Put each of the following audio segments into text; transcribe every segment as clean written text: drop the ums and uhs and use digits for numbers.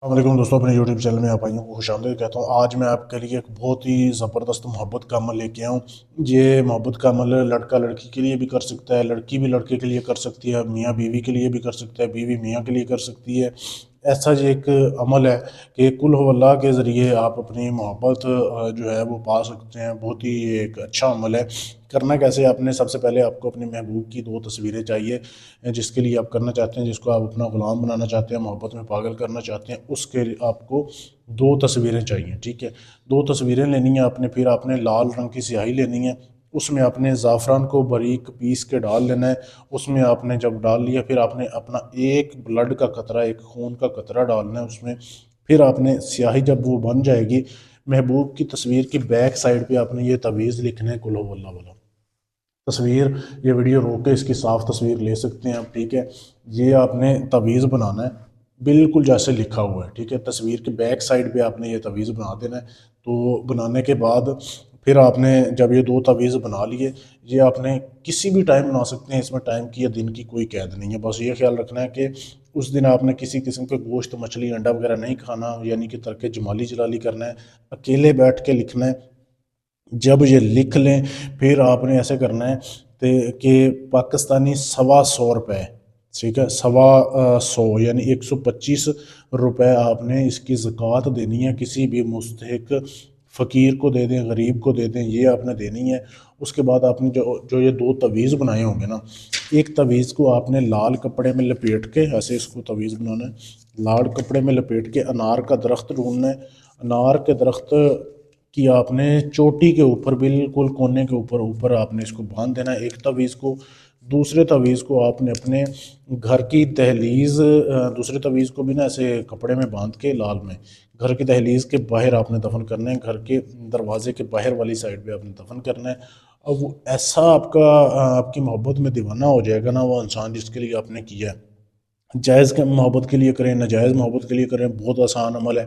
السلام علیکم دوستوں، اپنے یوٹیوب چینل میں آپ بھائیوں کو خوش آمدید کہتا ہوں۔ آج میں آپ کے لیے ایک بہت ہی زبردست محبت کا عمل لے کے آیا ہوں۔ یہ محبت کا عمل لڑکا لڑکی کے لیے بھی کر سکتا ہے، لڑکی بھی لڑکے کے لیے کر سکتی ہے، میاں بیوی کے لیے بھی کر سکتا ہے، بیوی میاں کے لیے کر سکتی ہے۔ ایسا یہ ایک عمل ہے کہ قل ہو اللہ کے ذریعے آپ اپنی محبت جو ہے وہ پا سکتے ہیں۔ بہت ہی ایک اچھا عمل ہے۔ کرنا کیسے؟ آپ نے سب سے پہلے آپ کو اپنے محبوب کی 2 تصویریں چاہیے، جس کے لیے آپ کرنا چاہتے ہیں، جس کو آپ اپنا غلام بنانا چاہتے ہیں، محبت میں پاگل کرنا چاہتے ہیں، اس کے لیے آپ کو 2 تصویریں چاہیے، ٹھیک ہے۔ 2 تصویریں لینی ہیں آپ نے، پھر آپ نے لال رنگ کی سیاہی لینی ہے، اس میں آپ نے زعفران کو باریک پیس کے ڈال لینا ہے۔ اس میں آپ نے جب ڈال لیا، پھر آپ نے اپنا ایک بلڈ کا قطرہ، ایک خون کا قطرہ ڈالنا ہے اس میں۔ پھر آپ نے سیاہی جب وہ بن جائے گی، محبوب کی تصویر کی بیک سائڈ پہ آپ نے یہ تعویذ لکھنا ہے، قل ہو اللہ والا تصویر۔ یہ ویڈیو روک کے اس کی صاف تصویر لے سکتے ہیں آپ، ٹھیک ہے۔ یہ آپ نے تعویذ بنانا ہے بالکل جیسے لکھا ہوا ہے، ٹھیک ہے۔ تصویر کے بیک سائڈ پہ آپ نے یہ تعویذ بنا دینا ہے۔ تو بنانے کے بعد پھر آپ نے جب یہ 2 تعویذ بنا لیے، یہ آپ نے کسی بھی ٹائم بنا سکتے ہیں، اس میں ٹائم کی یا دن کی کوئی قید نہیں ہے۔ بس یہ خیال رکھنا ہے کہ اس دن آپ نے کسی قسم کے گوشت، مچھلی، انڈا وغیرہ نہیں کھانا، یعنی کہ ترک جمالی جلالی کرنا ہے، اکیلے بیٹھ کے لکھنا ہے۔ جب یہ لکھ لیں، پھر آپ نے ایسے کرنا ہے کہ پاکستانی 125 روپے، ٹھیک ہے، 125 یعنی 125 روپے آپ نے اس کی زکوٰۃ دینی ہے۔ کسی بھی مستحق فقیر کو دے دیں، غریب کو دے دیں، یہ آپ نے دینی ہے۔ اس کے بعد آپ نے جو یہ 2 تعویذ بنائے ہوں گے نا، ایک تعویذ کو آپ نے لال کپڑے میں لپیٹ کے، ایسے اس کو تعویذ بنانا ہے، لال کپڑے میں لپیٹ کے انار کا درخت ڈھونڈنا ہے۔ انار کے درخت کہ آپ نے چوٹی کے اوپر، بالکل کونے کے اوپر آپ نے اس کو باندھ دینا ہے ایک تعویذ کو۔ دوسرے تعویذ کو آپ نے اپنے گھر کی دہلیز، دوسرے تعویذ کو بھی نا ایسے کپڑے میں باندھ کے لال میں گھر کی دہلیز کے باہر آپ نے دفن کرنا ہے، گھر کے دروازے کے باہر والی سائڈ پہ آپ نے دفن کرنا ہے۔ اب وہ ایسا آپ کی محبت میں دیوانہ ہو جائے گا نا وہ انسان جس کے لیے آپ نے کیا ہے۔ جائز کے محبت کے لیے کریں، ناجائز محبت کے لیے کریں، بہت آسان عمل ہے۔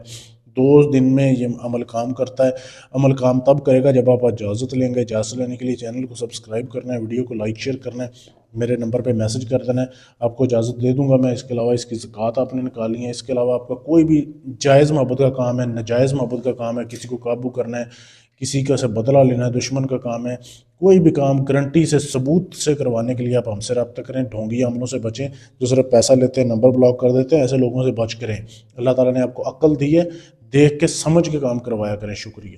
2 دن میں یہ عمل کام کرتا ہے۔ عمل کام تب کرے گا جب آپ اجازت لیں گے۔ اجازت لینے کے لیے چینل کو سبسکرائب کرنا ہے، ویڈیو کو لائک شیئر کرنا ہے، میرے نمبر پہ میسج کر دینا ہے، آپ کو اجازت دے دوں گا میں۔ اس کے علاوہ اس کی زکوٰۃ آپ نے نکالنی ہے۔ اس کے علاوہ آپ کا کوئی بھی جائز محبت کا کام ہے، ناجائز محبت کا کام ہے، کسی کو قابو کرنا ہے، کسی کا سے بدلہ لینا ہے، دشمن کا کام ہے، کوئی بھی کام گارنٹی سے، ثبوت سے کروانے کے لیے آپ ہم سے رابطہ کریں۔ ڈھونگی عملوں سے بچیں جو صرف پیسہ لیتے ہیں، نمبر بلاک کر دیتے ہیں، ایسے لوگوں سے بچ کریں۔ اللہ تعالیٰ نے آپ کو عقل دی ہے، دیکھ کے سمجھ کے کام کروایا کریں۔ شکریہ۔